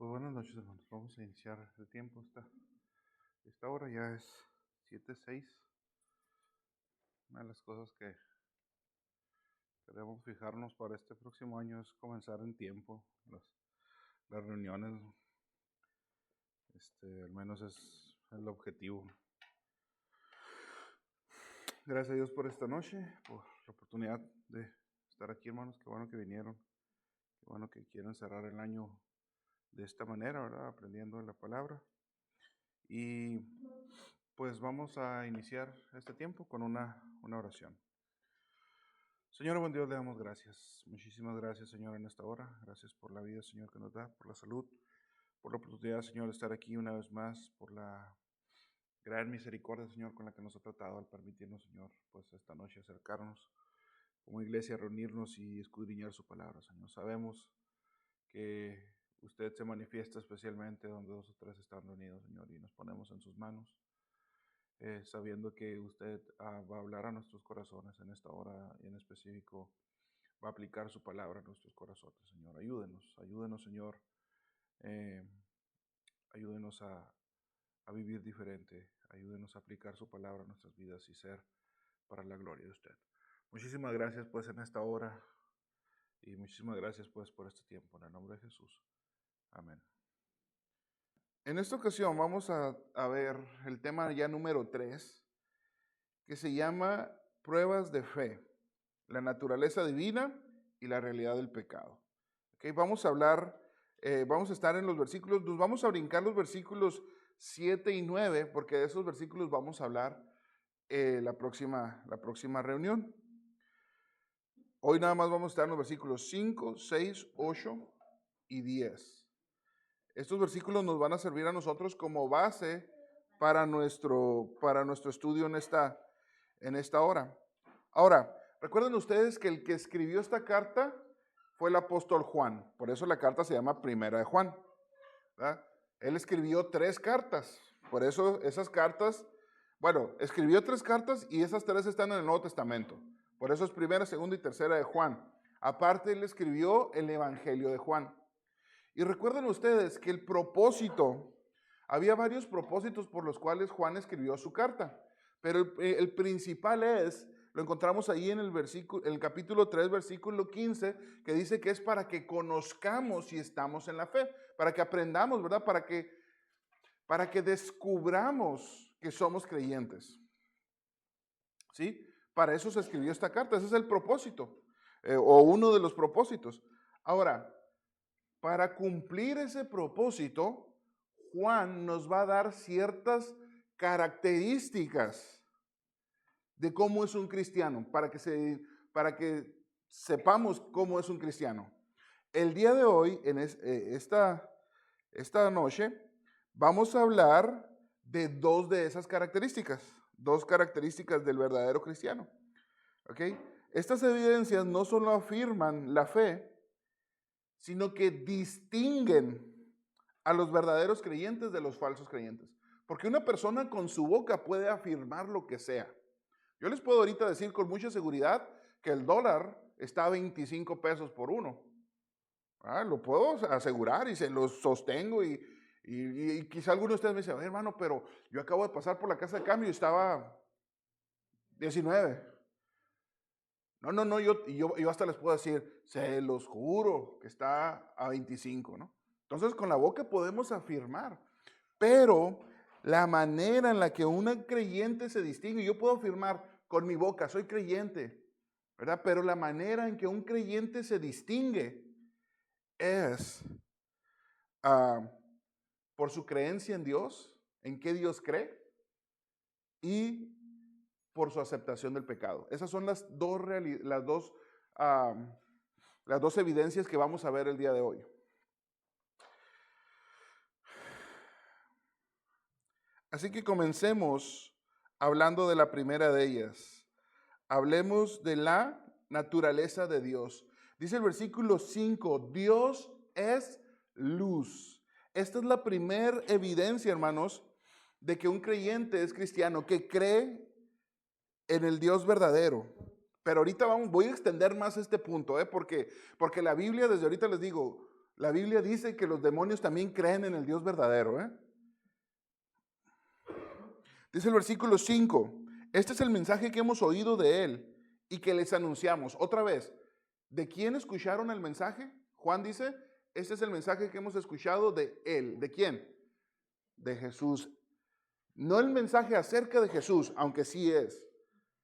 Pues buenas noches, hermanos. Vamos a iniciar el tiempo. Esta hora ya es 7:06. Una de las cosas que queremos fijarnos para este próximo año es comenzar en tiempo. Las reuniones, al menos es el objetivo. Gracias a Dios por esta noche, por la oportunidad de estar aquí, hermanos. Qué bueno que vinieron. Qué bueno que quieren cerrar el año de esta manera, ¿verdad? Aprendiendo de la palabra. Y pues vamos a iniciar este tiempo con una oración. Señor, buen Dios, le damos gracias. Muchísimas gracias, Señor, en esta hora. Gracias por la vida, Señor, que nos da, por la salud, por la oportunidad, Señor, de estar aquí una vez más, por la gran misericordia, Señor, con la que nos ha tratado al permitirnos, Señor, pues esta noche acercarnos como iglesia, reunirnos y escudriñar su palabra, Señor. Sabemos que usted se manifiesta especialmente donde dos o tres están reunidos, Señor, y nos ponemos en sus manos. Sabiendo que usted va a hablar a nuestros corazones en esta hora y en específico va a aplicar su palabra a nuestros corazones, Señor. Ayúdenos, Señor. Ayúdenos a vivir diferente. Ayúdenos a aplicar su palabra a nuestras vidas y ser para la gloria de usted. Muchísimas gracias pues en esta hora y muchísimas gracias pues por este tiempo. En el nombre de Jesús. Amén. En esta ocasión vamos a ver el tema ya número 3, que se llama pruebas de fe, la naturaleza divina y la realidad del pecado. Okay, vamos a hablar, vamos a estar en los versículos, nos vamos a brincar los versículos 7 y 9, porque de esos versículos vamos a hablar la próxima reunión. Hoy nada más vamos a estar en los versículos 5, 6, 8 y 10. Estos versículos nos van a servir a nosotros como base para nuestro estudio en esta hora. Ahora, recuerden ustedes que el que escribió esta carta fue el apóstol Juan. Por eso la carta se llama Primera de Juan, ¿verdad? Él escribió 3 cartas. Por eso esas cartas, escribió 3 cartas y esas 3 están en el Nuevo Testamento. Por eso es Primera, Segunda y Tercera de Juan. Aparte, él escribió el Evangelio de Juan. Y recuerden ustedes que había varios propósitos por los cuales Juan escribió su carta, pero el principal lo encontramos ahí en el capítulo 3, versículo 15, que dice que es para que conozcamos si estamos en la fe, para que aprendamos, ¿verdad? Para que descubramos que somos creyentes. ¿Sí? Para eso se escribió esta carta, ese es el propósito, o uno de los propósitos. Ahora, para cumplir ese propósito, Juan nos va a dar ciertas características de cómo es un cristiano, para que sepamos cómo es un cristiano. El día de hoy, en esta noche, vamos a hablar de 2 de esas características, 2 características del verdadero cristiano. ¿Okay? Estas evidencias no solo afirman la fe, sino que distinguen a los verdaderos creyentes de los falsos creyentes. Porque una persona con su boca puede afirmar lo que sea. Yo les puedo ahorita decir con mucha seguridad que el dólar está a 25 pesos por uno. Lo puedo asegurar y se lo sostengo y quizá alguno de ustedes me dice, hermano, pero yo acabo de pasar por la casa de cambio y estaba 19. No, yo hasta les puedo decir, se los juro que está a 25, ¿no? Entonces con la boca podemos afirmar, pero la manera en la que un creyente se distingue, yo puedo afirmar con mi boca, soy creyente, ¿verdad? Pero la manera en que un creyente se distingue es por su creencia en Dios, en qué Dios cree, y por su aceptación del pecado. Esas son las dos evidencias que vamos a ver el día de hoy. Así que comencemos hablando de la primera de ellas. Hablemos de la naturaleza de Dios. Dice el versículo 5, Dios es luz. Esta es la primera evidencia, hermanos, de que un creyente es cristiano, que cree en el Dios verdadero. Pero ahorita voy a extender más este punto, porque la Biblia, desde ahorita les digo, La Biblia dice que los demonios también creen en el Dios verdadero. Dice el versículo 5, este es el mensaje que hemos oído de Él y que les anunciamos. Otra vez, ¿de quién escucharon el mensaje? Juan dice, este es el mensaje que hemos escuchado de Él. ¿De quién? De Jesús. No el mensaje acerca de Jesús, aunque sí es,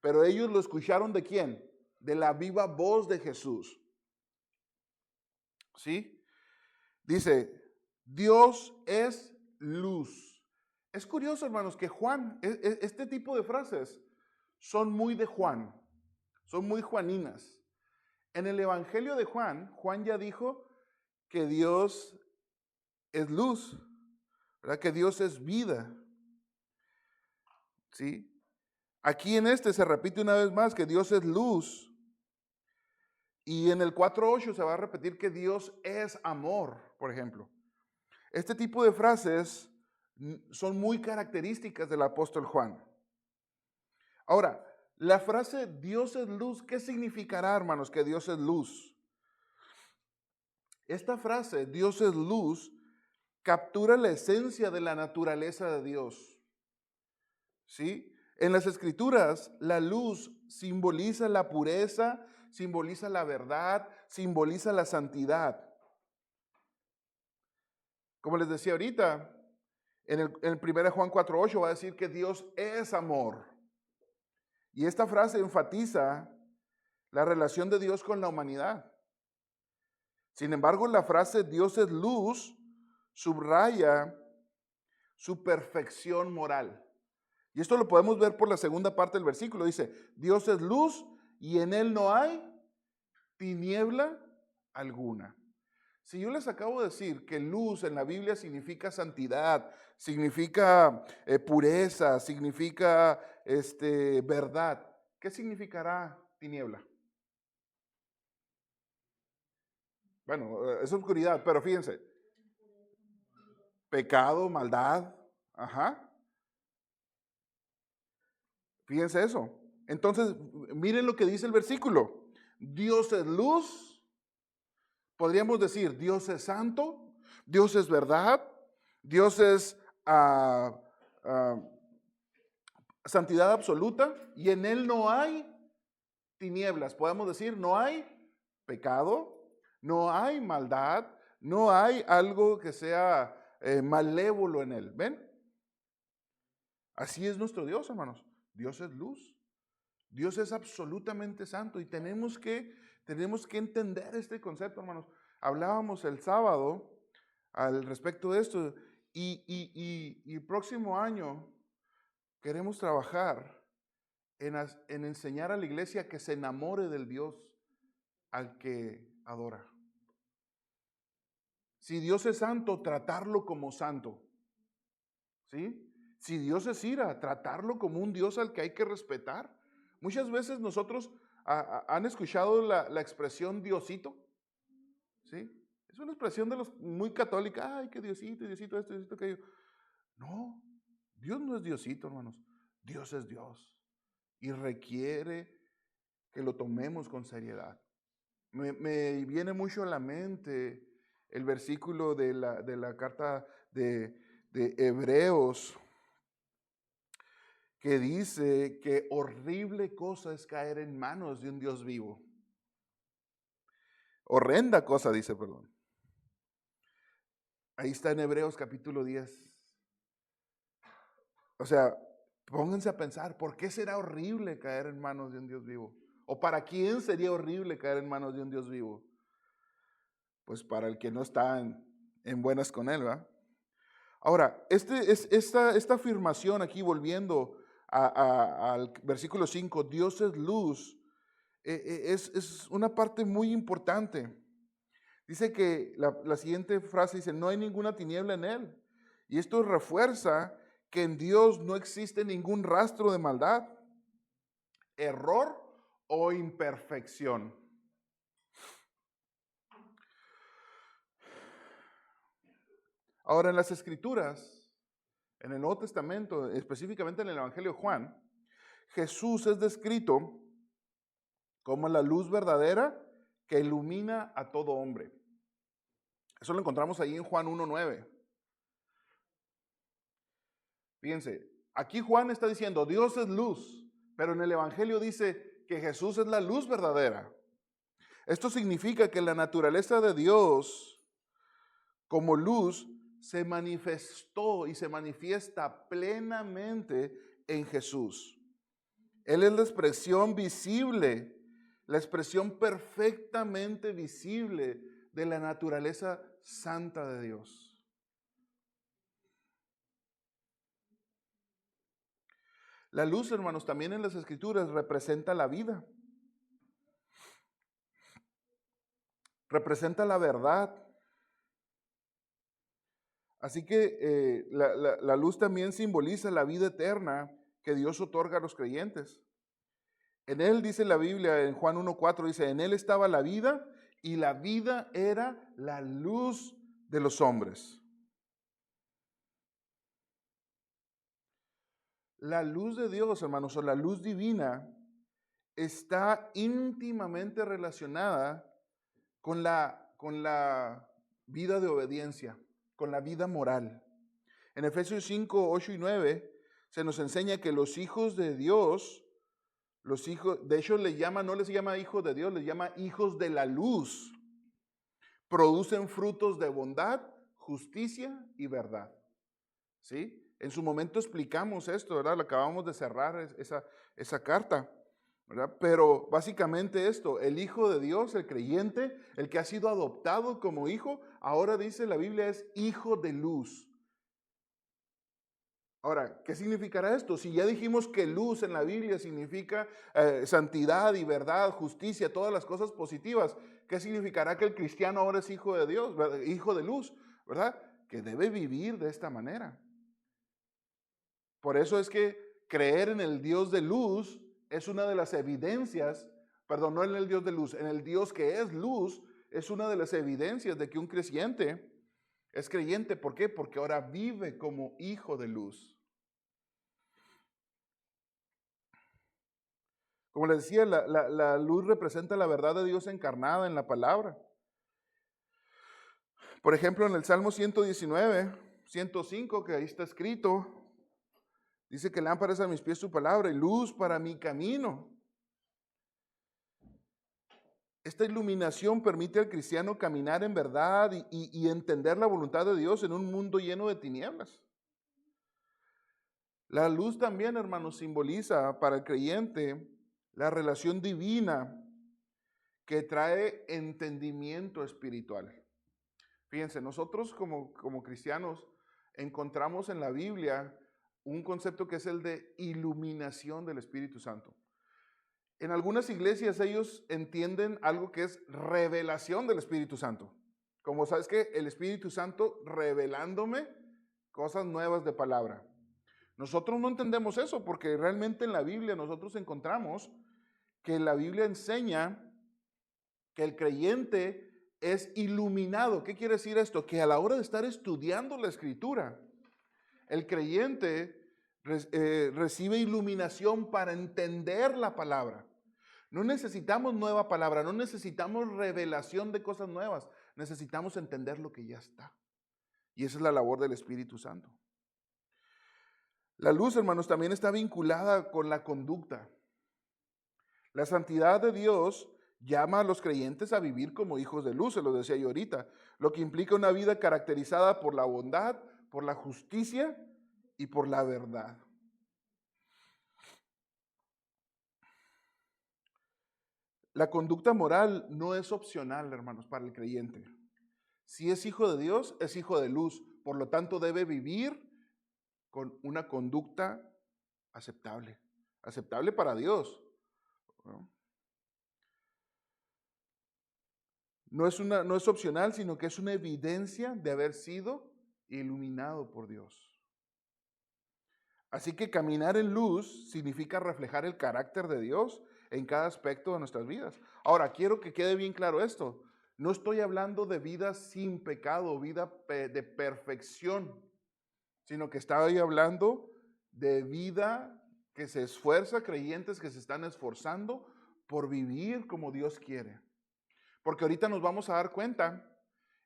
pero ellos lo escucharon ¿de quién? De la viva voz de Jesús. ¿Sí? Dice, Dios es luz. Es curioso, hermanos, que Juan, este tipo de frases son muy de Juan, son muy juaninas. En el Evangelio de Juan, Juan ya dijo que Dios es luz, ¿verdad? Que Dios es vida. ¿Sí? Aquí en este se repite una vez más que Dios es luz. Y en el 4:8 se va a repetir que Dios es amor, por ejemplo. Este tipo de frases son muy características del apóstol Juan. Ahora, la frase Dios es luz, ¿qué significará, hermanos, que Dios es luz? Esta frase, Dios es luz, captura la esencia de la naturaleza de Dios. ¿Sí? En las Escrituras, la luz simboliza la pureza, simboliza la verdad, simboliza la santidad. Como les decía ahorita, en el 1 Juan 4:8 va a decir que Dios es amor. Y esta frase enfatiza la relación de Dios con la humanidad. Sin embargo, la frase Dios es luz subraya su perfección moral. Y esto lo podemos ver por la segunda parte del versículo. Dice, Dios es luz y en Él no hay tiniebla alguna. Si yo les acabo de decir que luz en la Biblia significa santidad, significa pureza, significa verdad, ¿qué significará tiniebla? Bueno, es oscuridad, pero fíjense, pecado, maldad, ajá. Fíjense eso. Entonces, miren lo que dice el versículo. Dios es luz. Podríamos decir, Dios es santo. Dios es verdad. Dios es santidad absoluta. Y en Él no hay tinieblas. Podemos decir, no hay pecado. No hay maldad. No hay algo que sea malévolo en Él. ¿Ven? Así es nuestro Dios, hermanos. Dios es luz. Dios es absolutamente santo y tenemos que entender este concepto, hermanos. Hablábamos el sábado al respecto de esto y el próximo año queremos trabajar en enseñar a la iglesia que se enamore del Dios al que adora. Si Dios es santo, tratarlo como santo. ¿Sí? Si Dios es ira, tratarlo como un Dios al que hay que respetar. Muchas veces nosotros han escuchado la expresión Diosito, ¿sí? Es una expresión de los muy católica, ay, que Diosito, Diosito, esto, Diosito, aquello. No, Dios no es Diosito, hermanos. Dios es Dios y requiere que lo tomemos con seriedad. Me viene mucho a la mente el versículo de la carta de Hebreos, que dice que horrible cosa es caer en manos de un Dios vivo. Horrenda cosa, dice, perdón. Ahí está en Hebreos capítulo 10. O sea, pónganse a pensar, ¿por qué será horrible caer en manos de un Dios vivo? ¿O para quién sería horrible caer en manos de un Dios vivo? Pues para el que no está en buenas con Él, ¿verdad? Ahora, esta afirmación aquí, volviendo al versículo 5, Dios es luz, es una parte muy importante. Dice que la siguiente frase dice, no hay ninguna tiniebla en Él. Y esto refuerza que en Dios no existe ningún rastro de maldad, error o imperfección. Ahora, en las Escrituras, en el Nuevo Testamento, específicamente en el Evangelio de Juan, Jesús es descrito como la luz verdadera que ilumina a todo hombre. Eso lo encontramos ahí en Juan 1:9. Fíjense, aquí Juan está diciendo, Dios es luz, pero en el Evangelio dice que Jesús es la luz verdadera. Esto significa que la naturaleza de Dios como luz se manifestó y se manifiesta plenamente en Jesús. Él es la expresión visible, la expresión perfectamente visible de la naturaleza santa de Dios. La luz, hermanos, también en las Escrituras representa la vida. Representa la verdad. Así que la luz también simboliza la vida eterna que Dios otorga a los creyentes. En Él, dice la Biblia, en Juan 1:4, dice, en Él estaba la vida y la vida era la luz de los hombres. La luz de Dios, hermanos, o la luz divina, está íntimamente relacionada con la vida de obediencia, con la vida moral. En Efesios 5:8 y 9 se nos enseña que los hijos de Dios, los hijos, de hecho no les llama hijos de Dios, les llama hijos de la luz, producen frutos de bondad, justicia y verdad. ¿Sí? En su momento explicamos esto, ¿verdad? Lo acabamos de cerrar esa carta, ¿verdad? Pero básicamente esto, el Hijo de Dios, el creyente, el que ha sido adoptado como hijo, ahora dice la Biblia es hijo de luz. Ahora, ¿qué significará esto? Si ya dijimos que luz en la Biblia significa santidad y verdad, justicia, todas las cosas positivas, ¿qué significará que el cristiano ahora es hijo de Dios, hijo de luz, ¿verdad? Que debe vivir de esta manera. Por eso es que creer en el Dios de luz es una de las evidencias, perdón, no en el Dios de luz, en el Dios que es luz, es una de las evidencias de que un creyente es creyente. ¿Por qué? Porque ahora vive como hijo de luz. Como les decía, la luz representa la verdad de Dios encarnada en la palabra. Por ejemplo, en el Salmo 119, 105, que ahí está escrito, dice que lámpara es a mis pies tu palabra y luz para mi camino. Esta iluminación permite al cristiano caminar en verdad y entender la voluntad de Dios en un mundo lleno de tinieblas. La luz también, hermanos, simboliza para el creyente la relación divina que trae entendimiento espiritual. Fíjense, nosotros como cristianos encontramos en la Biblia un concepto que es el de iluminación del Espíritu Santo. En algunas iglesias ellos entienden algo que es revelación del Espíritu Santo. Como sabes que el Espíritu Santo revelándome cosas nuevas de palabra. Nosotros no entendemos eso porque realmente en la Biblia nosotros encontramos que la Biblia enseña que el creyente es iluminado. ¿Qué quiere decir esto? Que a la hora de estar estudiando la Escritura, el creyente recibe iluminación para entender la palabra. No necesitamos nueva palabra, no necesitamos revelación de cosas nuevas, necesitamos entender lo que ya está. Y esa es la labor del Espíritu Santo. La luz, hermanos, también está vinculada con la conducta. La santidad de Dios llama a los creyentes a vivir como hijos de luz, se lo decía yo ahorita, lo que implica una vida caracterizada por la bondad, por la justicia y por la verdad. La conducta moral no es opcional, hermanos, para el creyente. Si es hijo de Dios, es hijo de luz. Por lo tanto, debe vivir con una conducta aceptable. Aceptable para Dios. No es opcional, sino que es una evidencia de haber sido iluminado por Dios. Así que caminar en luz significa reflejar el carácter de Dios en cada aspecto de nuestras vidas. Ahora, quiero que quede bien claro esto. No estoy hablando de vida sin pecado, vida de perfección, sino que estoy hablando de vida que se esfuerza, creyentes que se están esforzando por vivir como Dios quiere. Porque ahorita nos vamos a dar cuenta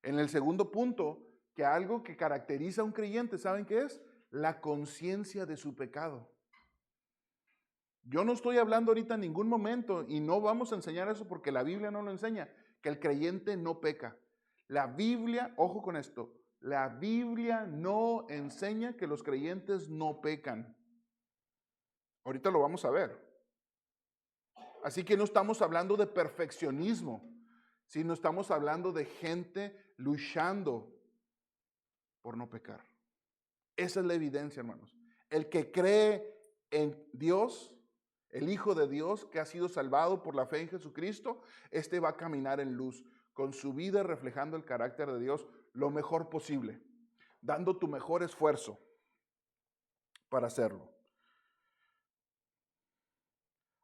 En el segundo punto, que algo que caracteriza a un creyente, ¿saben qué es? La conciencia de su pecado. Yo no estoy hablando ahorita en ningún momento y no vamos a enseñar eso porque la Biblia no lo enseña, que el creyente no peca. La Biblia, ojo con esto, la Biblia no enseña que los creyentes no pecan. Ahorita lo vamos a ver. Así que no estamos hablando de perfeccionismo, sino estamos hablando de gente luchando por no pecar. Esa es la evidencia, hermanos. El que cree en Dios, el Hijo de Dios, que ha sido salvado por la fe en Jesucristo, este va a caminar en luz, con su vida reflejando el carácter de Dios lo mejor posible, dando tu mejor esfuerzo para hacerlo.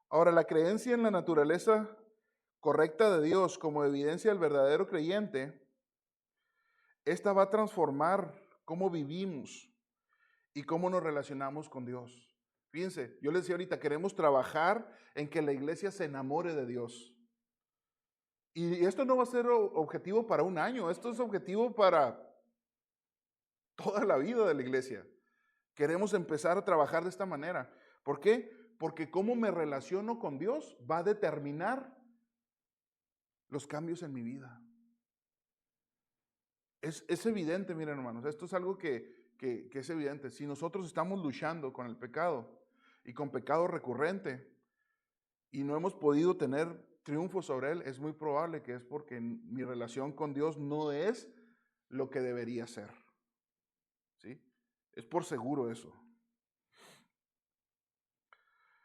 Ahora, la creencia en la naturaleza correcta de Dios como evidencia del verdadero creyente, esta va a transformar cómo vivimos y cómo nos relacionamos con Dios. Fíjense, yo les decía ahorita, queremos trabajar en que la iglesia se enamore de Dios. Y esto no va a ser objetivo para un año, esto es objetivo para toda la vida de la iglesia. Queremos empezar a trabajar de esta manera. ¿Por qué? Porque cómo me relaciono con Dios va a determinar los cambios en mi vida. Es evidente, miren hermanos, esto es algo que es evidente. Si nosotros estamos luchando con el pecado y con pecado recurrente y no hemos podido tener triunfo sobre él, es muy probable que es porque mi relación con Dios no es lo que debería ser. ¿Sí? Es por seguro eso.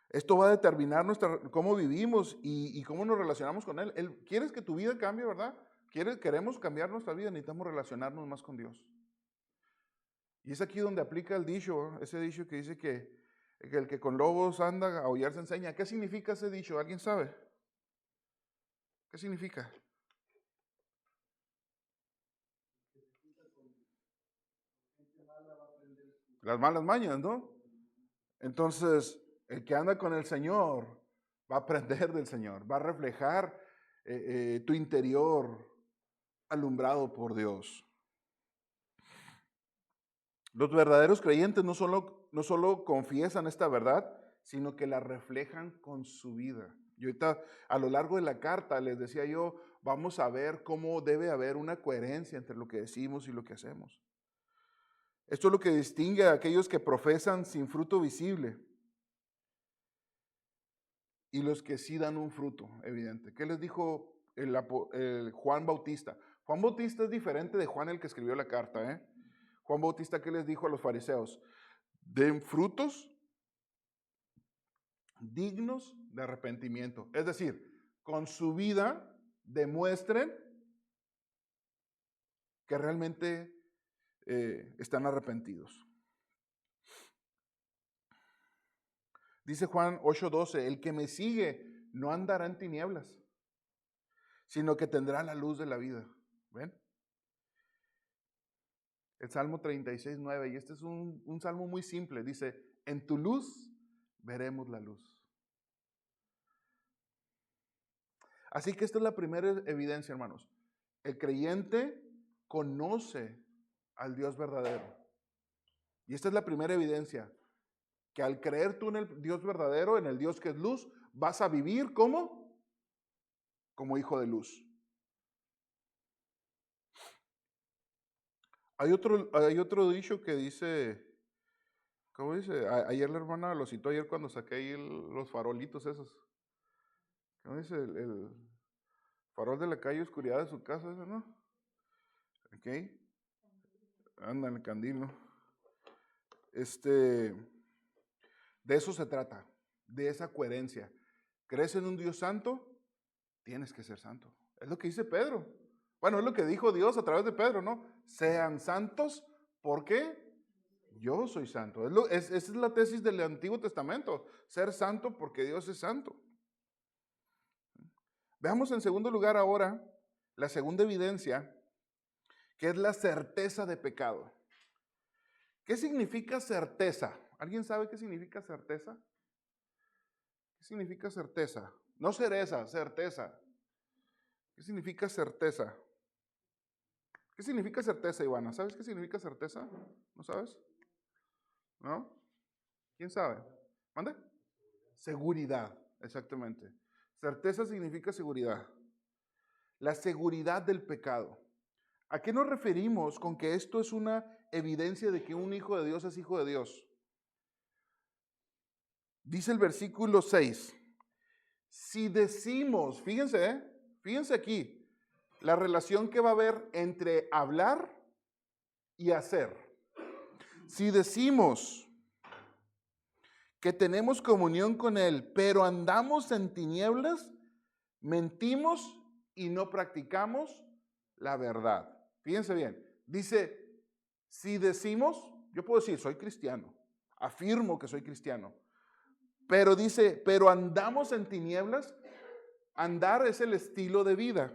Esto va a determinar cómo vivimos y cómo nos relacionamos con Él. ¿Quieres que tu vida cambie, verdad? Queremos cambiar nuestra vida, necesitamos relacionarnos más con Dios. Y es aquí donde aplica el dicho, ese dicho que dice que el que con lobos anda, a aullar se enseña. ¿Qué significa ese dicho? ¿Alguien sabe? ¿Qué significa? Las malas mañas, ¿no? Entonces, el que anda con el Señor va a aprender del Señor, va a reflejar tu interior alumbrado por Dios. Los verdaderos creyentes no solo confiesan esta verdad, sino que la reflejan con su vida. Y ahorita, a lo largo de la carta, les decía yo, vamos a ver cómo debe haber una coherencia entre lo que decimos y lo que hacemos. Esto es lo que distingue a aquellos que profesan sin fruto visible y los que sí dan un fruto evidente. ¿Qué les dijo el Juan Bautista? Juan Bautista es diferente de Juan el que escribió la carta, ¿eh? Juan Bautista, ¿qué les dijo a los fariseos? Den frutos dignos de arrepentimiento. Es decir, con su vida demuestren que realmente están arrepentidos. Dice Juan 8:12, el que me sigue no andará en tinieblas, sino que tendrá la luz de la vida. ¿Ven? El Salmo 36:9, y este es un salmo muy simple, dice, en tu luz veremos la luz. Así que esta es la primera evidencia, hermanos. El creyente conoce al Dios verdadero. Y esta es la primera evidencia, que al creer tú en el Dios verdadero, en el Dios que es luz, vas a vivir como hijo de luz. Hay otro dicho que dice, ¿cómo dice? Ayer la hermana lo citó ayer cuando saqué ahí los farolitos esos. ¿Cómo dice? El farol de la calle, oscuridad de su casa, ¿eso no? ¿Ok? Anda en el candil, ¿no? De eso se trata, de esa coherencia. ¿Crees en un Dios santo? Tienes que ser santo. Es lo que dice Pedro. Bueno, es lo que dijo Dios a través de Pedro, ¿no? Sean santos porque yo soy santo. Esa es la tesis del Antiguo Testamento. Ser santo porque Dios es santo. Veamos en segundo lugar ahora la segunda evidencia, que es la certeza de pecado. ¿Qué significa certeza? ¿Alguien sabe qué significa certeza? ¿Qué significa certeza? No cereza, certeza. ¿Qué significa certeza? ¿Qué significa certeza, Ivana? ¿Sabes qué significa certeza? ¿No sabes? ¿No? ¿Quién sabe? ¿Mande? Seguridad, exactamente. Certeza significa seguridad. La seguridad del pecado. ¿A qué nos referimos con que esto es una evidencia de que un hijo de Dios es hijo de Dios? Dice el versículo 6. Si decimos, fíjense, fíjense aquí, la relación que va a haber entre hablar y hacer. Si decimos que tenemos comunión con Él, pero andamos en tinieblas, mentimos y no practicamos la verdad. Fíjense bien, dice, si decimos, yo puedo decir, soy cristiano, afirmo que soy cristiano, pero dice, pero andamos en tinieblas. Andar es el estilo de vida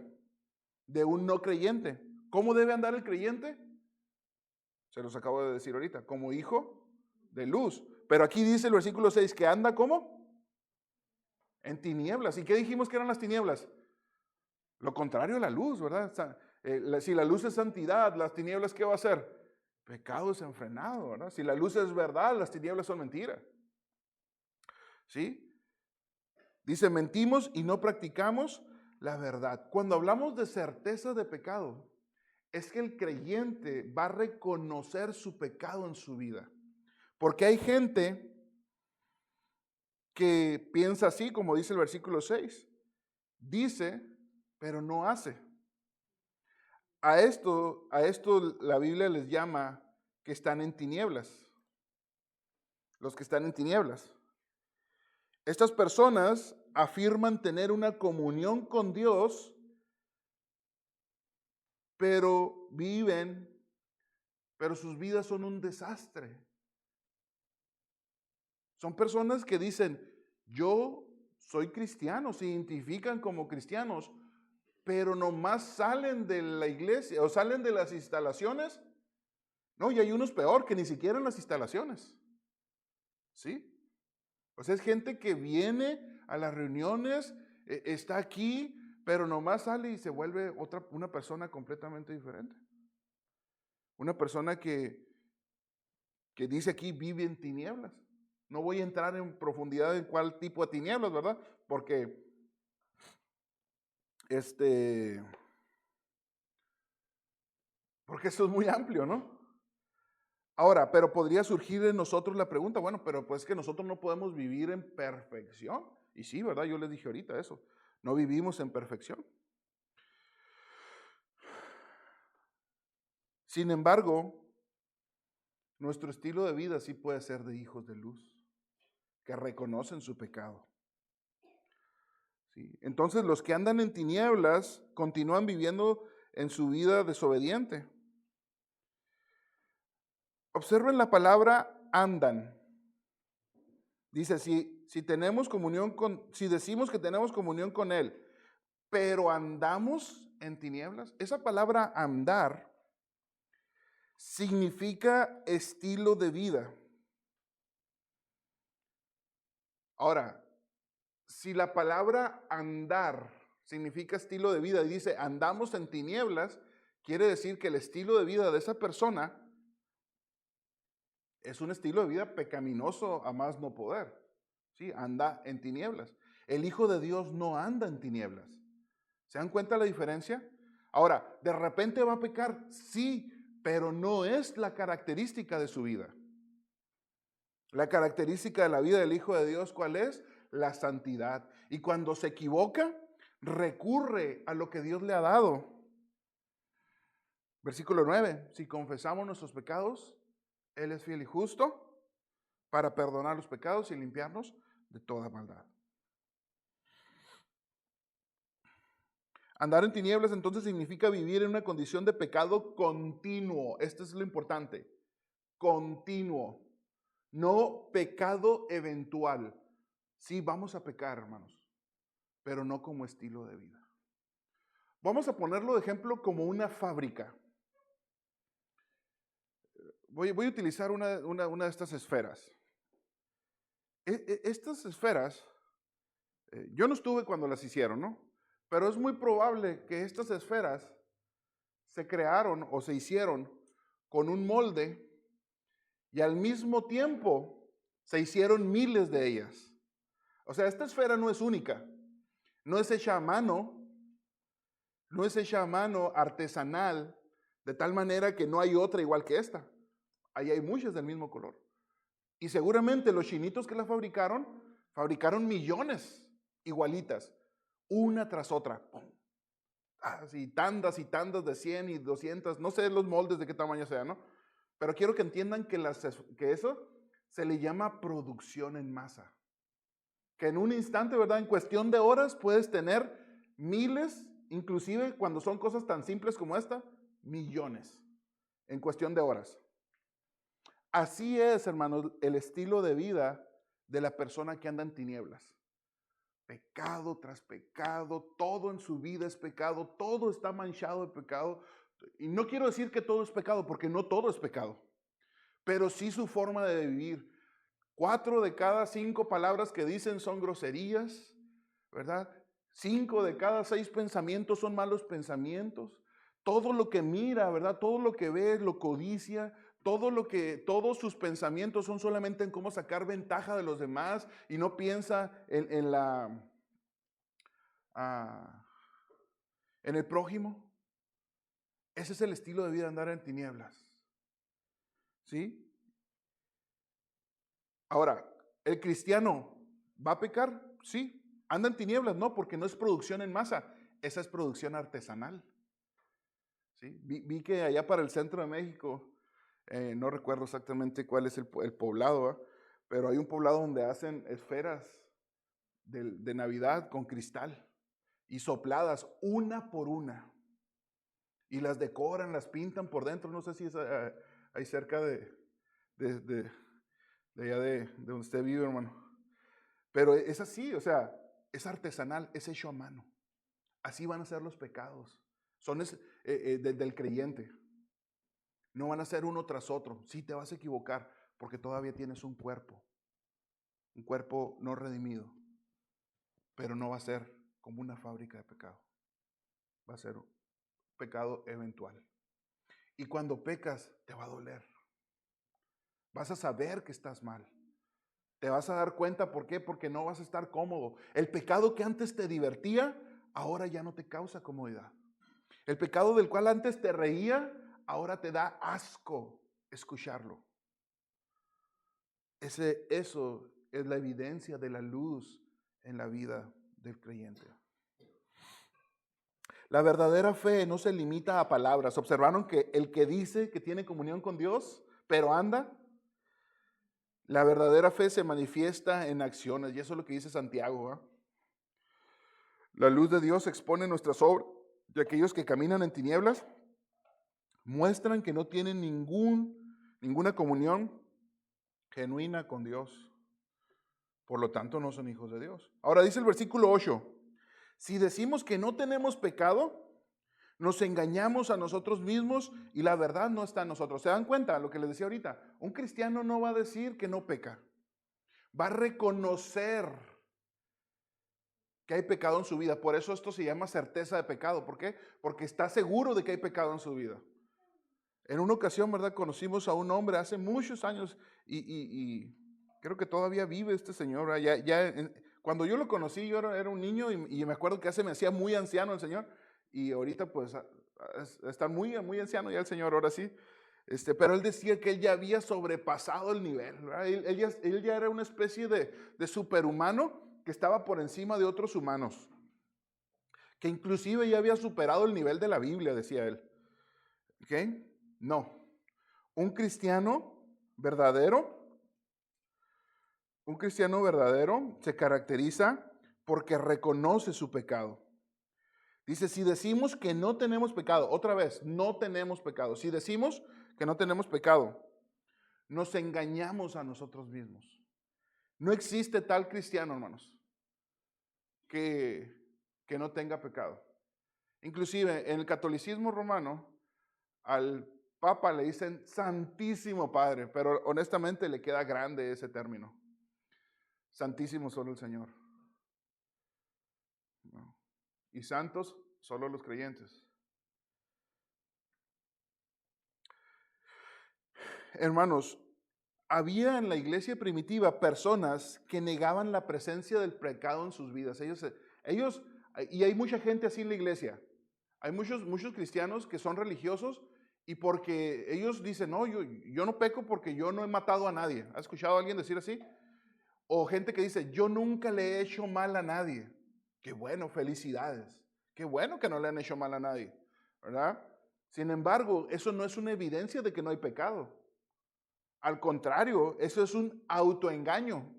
de un no creyente. ¿Cómo debe andar el creyente? Se los acabo de decir ahorita, como hijo de luz. Pero aquí dice el versículo 6 que anda ¿cómo? En tinieblas. ¿Y qué dijimos que eran las tinieblas? Lo contrario a la luz, ¿verdad? Si la luz es santidad, las tinieblas, ¿qué va a hacer? Pecado desenfrenado, ¿verdad? Si la luz es verdad, las tinieblas son mentira. ¿Sí? Dice, mentimos y no practicamos la verdad. Cuando hablamos de certeza de pecado, es que el creyente va a reconocer su pecado en su vida. Porque hay gente que piensa así, como dice el versículo 6. Dice, pero no hace. A esto la Biblia les llama que están en tinieblas. Los que están en tinieblas. Estas personas afirman tener una comunión con Dios, pero sus vidas son un desastre. Son personas que dicen, yo soy cristiano, se identifican como cristianos, pero nomás salen de la iglesia o salen de las instalaciones. No, y hay unos peor que ni siquiera en las instalaciones. ¿Sí? O sea, es gente que viene a las reuniones, está aquí, pero nomás sale y se vuelve una persona completamente diferente. Una persona que dice aquí vive en tinieblas. No voy a entrar en profundidad en cuál tipo de tinieblas, ¿verdad? Porque eso es muy amplio, ¿no? Ahora, pero podría surgir en nosotros la pregunta, bueno, pero pues que nosotros no podemos vivir en perfección. Y sí, ¿verdad? Yo les dije ahorita eso. No vivimos en perfección. Sin embargo, nuestro estilo de vida sí puede ser de hijos de luz, que reconocen su pecado. ¿Sí? Entonces, los que andan en tinieblas continúan viviendo en su vida desobediente. Observen la palabra andan. Dice, si tenemos comunión si decimos que tenemos comunión con Él, pero andamos en tinieblas, esa palabra andar significa estilo de vida. Ahora, si la palabra andar significa estilo de vida y dice andamos en tinieblas, quiere decir que el estilo de vida de esa persona es un estilo de vida pecaminoso a más no poder. ¿Sí? Anda en tinieblas. El Hijo de Dios no anda en tinieblas. ¿Se dan cuenta la diferencia? Ahora, ¿de repente va a pecar? Sí, pero no es la característica de su vida. La característica de la vida del Hijo de Dios, ¿cuál es? La santidad. Y cuando se equivoca, recurre a lo que Dios le ha dado. Versículo 9, si confesamos nuestros pecados, Él es fiel y justo para perdonar los pecados y limpiarnos de toda maldad. Andar en tinieblas entonces significa vivir en una condición de pecado continuo. Esto es lo importante. Continuo. No pecado eventual. Sí, vamos a pecar, hermanos, pero no como estilo de vida. Vamos a ponerlo de ejemplo como una fábrica. Voy a utilizar una de estas esferas. Estas esferas, yo no estuve cuando las hicieron, ¿no? Pero es muy probable que estas esferas se crearon o se hicieron con un molde y al mismo tiempo se hicieron miles de ellas. O sea, esta esfera no es única, no es hecha a mano, no es hecha a mano artesanal, de tal manera que no hay otra igual que esta. Ahí hay muchas del mismo color. Y seguramente los chinitos que la fabricaron millones igualitas, una tras otra. Así, tandas y tandas de 100 y 200, no sé los moldes de qué tamaño sea, ¿no? Pero quiero que entiendan que eso se le llama producción en masa. Que en un instante, ¿verdad? En cuestión de horas puedes tener miles, inclusive cuando son cosas tan simples como esta, millones, en cuestión de horas. Así es, hermanos, el estilo de vida de la persona que anda en tinieblas. Pecado tras pecado, todo en su vida es pecado, todo está manchado de pecado. Y no quiero decir que todo es pecado, porque no todo es pecado, pero sí su forma de vivir. 4 de cada 5 palabras que dicen son groserías, ¿verdad? 5 de cada 6 pensamientos son malos pensamientos. Todo lo que mira, ¿verdad? Todo lo que ve lo codicia. Todos sus pensamientos son solamente en cómo sacar ventaja de los demás y no piensa en el prójimo. Ese es el estilo de vida de andar en tinieblas. ¿Sí? Ahora, ¿el cristiano va a pecar? Sí. ¿Anda en tinieblas? No, porque no es producción en masa. Esa es producción artesanal. ¿Sí? Vi que allá para el centro de México, no recuerdo exactamente cuál es el poblado, ¿eh? Pero hay un poblado donde hacen esferas de Navidad con cristal y sopladas una por una. Y las decoran, las pintan por dentro. No sé si es ahí cerca de allá de donde usted vive, hermano. Pero es así, o sea, es artesanal, es hecho a mano. Así van a ser los pecados. Son del creyente. No van a ser uno tras otro. Sí, te vas a equivocar porque todavía tienes un cuerpo no redimido, pero no va a ser como una fábrica de pecado. Va a ser un pecado eventual. Y cuando pecas, te va a doler. Vas a saber que estás mal. Te vas a dar cuenta, ¿por qué? Porque no vas a estar cómodo. El pecado que antes te divertía, ahora ya no te causa comodidad. El pecado del cual antes te reía, ahora te da asco escucharlo. Eso es la evidencia de la luz en la vida del creyente. La verdadera fe no se limita a palabras. ¿Observaron que el que dice que tiene comunión con Dios, pero anda? La verdadera fe se manifiesta en acciones, y eso es lo que dice Santiago, ¿eh? La luz de Dios expone nuestras obras, y aquellos que caminan en tinieblas muestran que no tienen ninguna comunión genuina con Dios. Por lo tanto, no son hijos de Dios. Ahora dice el versículo 8, si decimos que no tenemos pecado, nos engañamos a nosotros mismos y la verdad no está en nosotros. ¿Se dan cuenta lo que les decía ahorita? Un cristiano no va a decir que no peca. Va a reconocer que hay pecado en su vida. Por eso esto se llama certeza de pecado. ¿Por qué? Porque está seguro de que hay pecado en su vida. En una ocasión, ¿verdad? Conocimos a un hombre hace muchos años y creo que todavía vive este señor. Cuando yo lo conocí, yo era un niño y me acuerdo que se me hacía muy anciano el señor. Y ahorita pues está muy anciano ya el señor, ahora sí. Pero él decía que él ya había sobrepasado el nivel. Él ya era una especie de superhumano que estaba por encima de otros humanos. Que inclusive ya había superado el nivel de la Biblia, decía él. ¿Ok? No. Un cristiano verdadero se caracteriza porque reconoce su pecado. Dice, si decimos que no tenemos pecado, otra vez, no tenemos pecado. Si decimos que no tenemos pecado, nos engañamos a nosotros mismos. No existe tal cristiano, hermanos, que no tenga pecado. Inclusive en el catolicismo romano, al Papa le dicen Santísimo Padre, pero honestamente le queda grande ese término. Santísimo solo el Señor. ¿No? Y santos solo los creyentes. hermanos, había en la iglesia primitiva personas que negaban la presencia del pecado en sus vidas. Ellos, y hay mucha gente así en la iglesia. Hay muchos cristianos que son religiosos y porque ellos dicen, no, yo no peco porque yo no he matado a nadie. ¿Has escuchado a alguien decir así? O gente que dice, yo nunca le he hecho mal a nadie. Qué bueno, felicidades. Qué bueno que no le han hecho mal a nadie, ¿verdad? Sin embargo, eso no es una evidencia de que no hay pecado. Al contrario, eso es un autoengaño.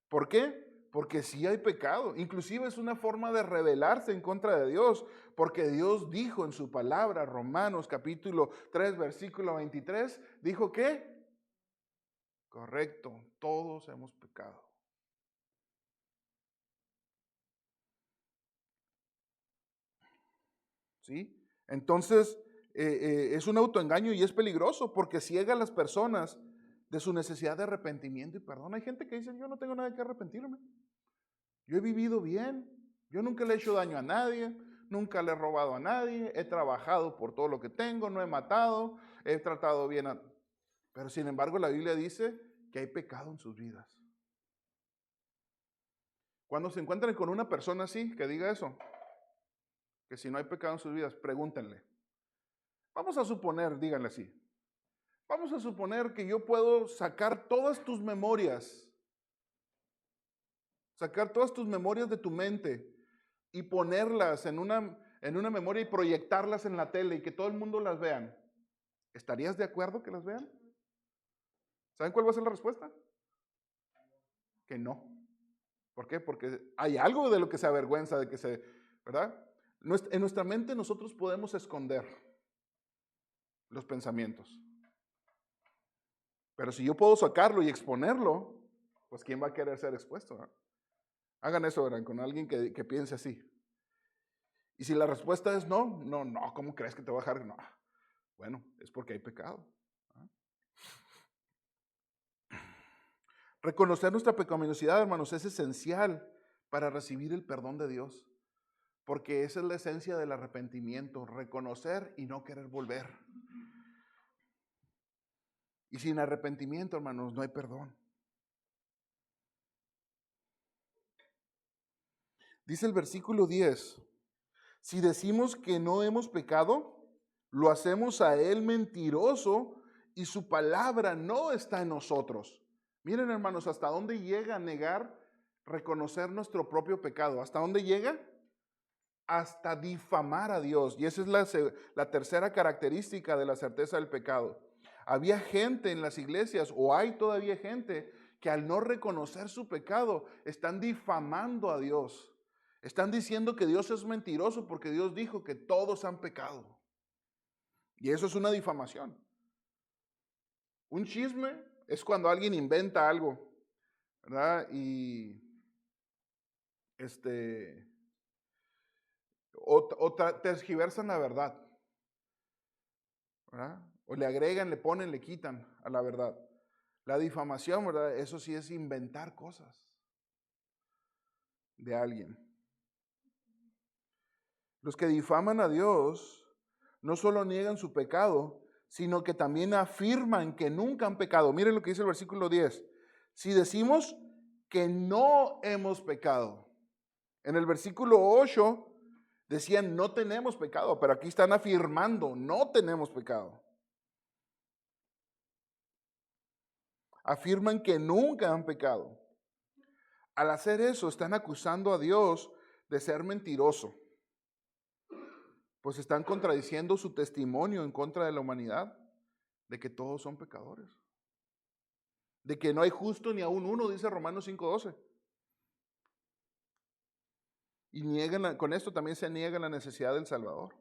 ¿Por qué? Porque sí hay pecado. Inclusive es una forma de rebelarse en contra de Dios. Porque Dios dijo en su palabra, Romanos capítulo 3, versículo 23, dijo que, correcto, todos hemos pecado. ¿Sí? Entonces, es un autoengaño y es peligroso porque ciega a las personas de su necesidad de arrepentimiento y perdón. Hay gente que dice, yo no tengo nada que arrepentirme. Yo he vivido bien, yo nunca le he hecho daño a nadie, nunca le he robado a nadie, he trabajado por todo lo que tengo, no he matado, he tratado bien a... Pero sin embargo la Biblia dice que hay pecado en sus vidas. Cuando se encuentren con una persona así, que diga eso, que si no hay pecado en sus vidas, pregúntenle. Vamos a suponer, díganle así, vamos a suponer que yo puedo sacar todas tus memorias de tu mente y ponerlas en una memoria y proyectarlas en la tele y que todo el mundo las vean. ¿Estarías de acuerdo que las vean? ¿Saben cuál va a ser la respuesta? Que no. ¿Por qué? Porque hay algo de lo que se avergüenza, ¿verdad? En nuestra mente nosotros podemos esconder los pensamientos. Pero si yo puedo sacarlo y exponerlo, pues ¿quién va a querer ser expuesto? ¿No? Hagan eso, ¿verdad? Con alguien que piense así. Y si la respuesta es no, ¿cómo crees que te va a dejar? No. Bueno, es porque hay pecado. ¿No? Reconocer nuestra pecaminosidad, hermanos, es esencial para recibir el perdón de Dios. Porque esa es la esencia del arrepentimiento, reconocer y no querer volver. Y sin arrepentimiento, hermanos, no hay perdón. Dice el versículo 10, si decimos que no hemos pecado, lo hacemos a Él mentiroso y su palabra no está en nosotros. Miren, hermanos, hasta dónde llega a negar, reconocer nuestro propio pecado. ¿Hasta dónde llega? Hasta difamar a Dios. Y esa es la tercera característica de la certeza del pecado. Había gente en las iglesias, o hay todavía gente, que al no reconocer su pecado, están difamando a Dios. Están diciendo que Dios es mentiroso porque Dios dijo que todos han pecado. Y eso es una difamación. Un chisme es cuando alguien inventa algo, ¿verdad? Y tergiversan la verdad, ¿verdad? O le agregan, le ponen, le quitan a la verdad. La difamación, ¿verdad? Eso sí es inventar cosas de alguien. Los que difaman a Dios no solo niegan su pecado, sino que también afirman que nunca han pecado. Miren lo que dice el versículo 10. Si decimos que no hemos pecado, en el versículo 8 decían no tenemos pecado, pero aquí están afirmando no tenemos pecado. Afirman que nunca han pecado. Al hacer eso están acusando a Dios de ser mentiroso, pues están contradiciendo su testimonio en contra de la humanidad, de que todos son pecadores, de que no hay justo ni aún uno, dice Romanos 5:12. Y con esto también se niega la necesidad del Salvador.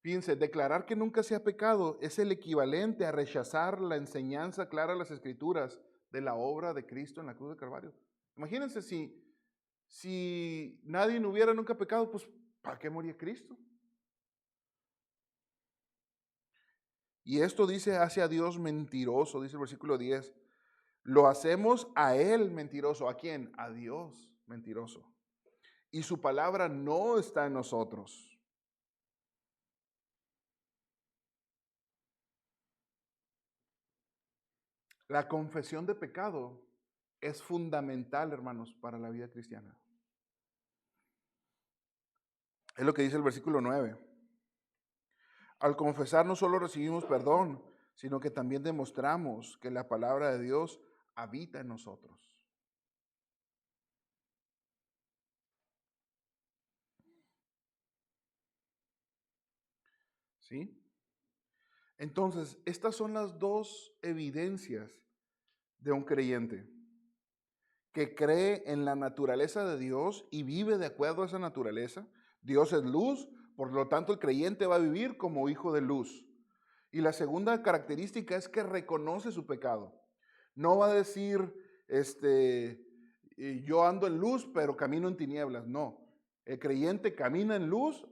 Fíjense, declarar que nunca se ha pecado es el equivalente a rechazar la enseñanza clara de las Escrituras de la obra de Cristo en la cruz de Calvario. Imagínense si nadie no hubiera nunca pecado, pues ¿para qué moría Cristo? Y esto hace a Dios mentiroso, dice el versículo 10. Lo hacemos a Él mentiroso. ¿A quién? A Dios mentiroso. Y su palabra no está en nosotros. La confesión de pecado es fundamental, hermanos, para la vida cristiana. Es lo que dice el versículo 9. Al confesar no solo recibimos perdón, sino que también demostramos que la palabra de Dios habita en nosotros. ¿Sí? Entonces, estas son las dos evidencias de un creyente que cree en la naturaleza de Dios y vive de acuerdo a esa naturaleza. Dios es luz, por lo tanto el creyente va a vivir como hijo de luz. Y la segunda característica es que reconoce su pecado. No va a decir, yo ando en luz, pero camino en tinieblas. No, el creyente camina en luz,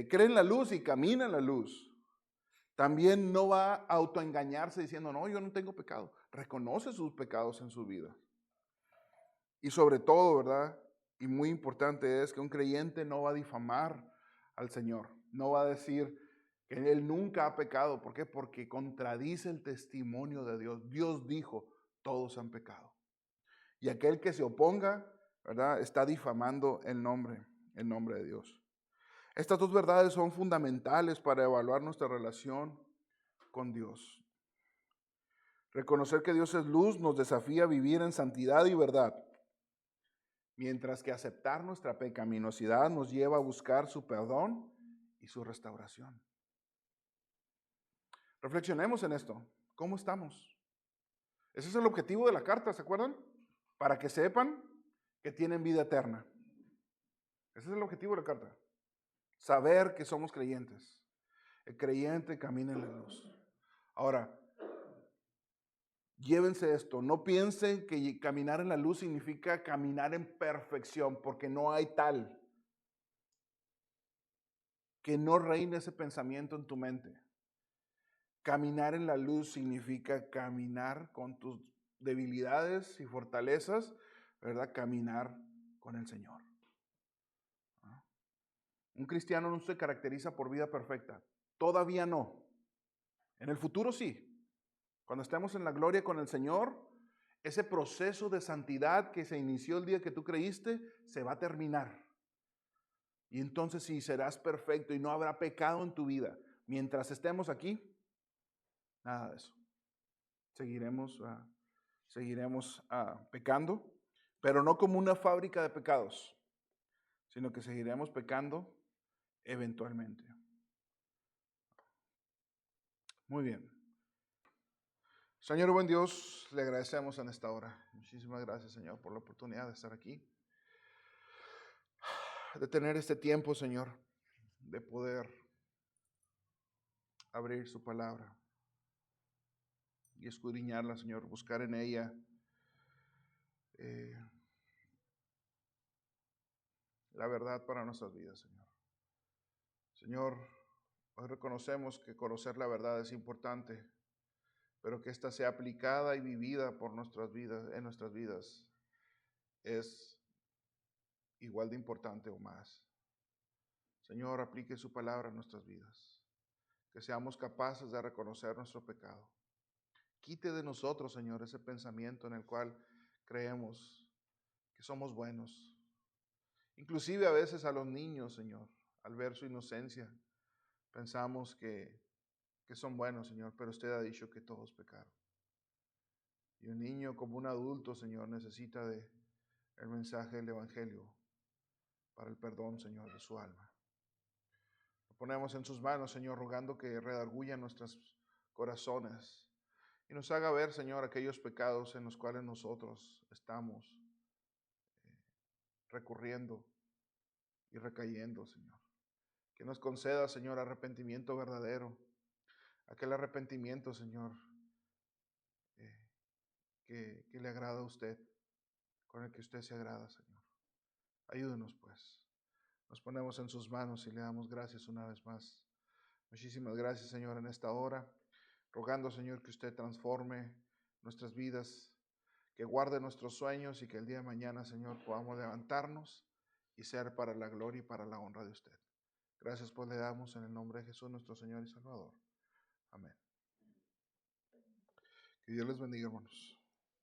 cree en la luz y camina en la luz. También no va a autoengañarse diciendo, no, yo no tengo pecado. Reconoce sus pecados en su vida. Y sobre todo, ¿verdad? Y muy importante es que un creyente no va a difamar al Señor. No va a decir que Él nunca ha pecado. ¿Por qué? Porque contradice el testimonio de Dios. Dios dijo, todos han pecado. Y aquel que se oponga, ¿verdad? Está difamando el nombre de Dios. Estas dos verdades son fundamentales para evaluar nuestra relación con Dios. Reconocer que Dios es luz nos desafía a vivir en santidad y verdad, mientras que aceptar nuestra pecaminosidad nos lleva a buscar su perdón y su restauración. Reflexionemos en esto. ¿Cómo estamos? Ese es el objetivo de la carta, ¿se acuerdan? Para que sepan que tienen vida eterna. Ese es el objetivo de la carta. Saber que somos creyentes. El creyente camina en la luz. Ahora, llévense esto. No piensen que caminar en la luz significa caminar en perfección, porque no hay tal. Que no reine ese pensamiento en tu mente. Caminar en la luz significa caminar con tus debilidades y fortalezas, ¿verdad? Caminar con el Señor. Un cristiano no se caracteriza por vida perfecta. Todavía no. En el futuro sí. Cuando estemos en la gloria con el Señor, ese proceso de santidad que se inició el día que tú creíste, se va a terminar. Y entonces sí, serás perfecto y no habrá pecado en tu vida. Mientras estemos aquí, nada de eso. Seguiremos pecando, pero no como una fábrica de pecados, sino que seguiremos pecando eventualmente. Muy bien. Señor buen Dios, le agradecemos en esta hora. Muchísimas gracias, Señor, por la oportunidad de estar aquí, de tener este tiempo, Señor, de poder abrir su palabra y escudriñarla, Señor, buscar en ella eh, la verdad para nuestras vidas, Señor. Señor, hoy reconocemos que conocer la verdad es importante, pero que ésta sea aplicada y vivida por nuestras vidas, en nuestras vidas, es igual de importante o más. Señor, aplique su palabra en nuestras vidas, que seamos capaces de reconocer nuestro pecado. Quite de nosotros, Señor, ese pensamiento en el cual creemos que somos buenos. Inclusive a veces a los niños, Señor, al ver su inocencia, pensamos que son buenos, Señor, pero usted ha dicho que todos pecaron. Y un niño como un adulto, Señor, necesita de el mensaje del Evangelio para el perdón, Señor, de su alma. Lo ponemos en sus manos, Señor, rogando que redarguya nuestros corazones y nos haga ver, Señor, aquellos pecados en los cuales nosotros estamos recurriendo y recayendo, Señor. Que nos conceda, Señor, arrepentimiento verdadero. Aquel arrepentimiento, Señor, que le agrada a usted, con el que usted se agrada, Señor. Ayúdenos, pues. Nos ponemos en sus manos y le damos gracias una vez más. Muchísimas gracias, Señor, en esta hora. Rogando, Señor, que usted transforme nuestras vidas, que guarde nuestros sueños y que el día de mañana, Señor, podamos levantarnos y ser para la gloria y para la honra de usted. Gracias, pues le damos en el nombre de Jesús, nuestro Señor y Salvador. Amén. Que Dios les bendiga, hermanos.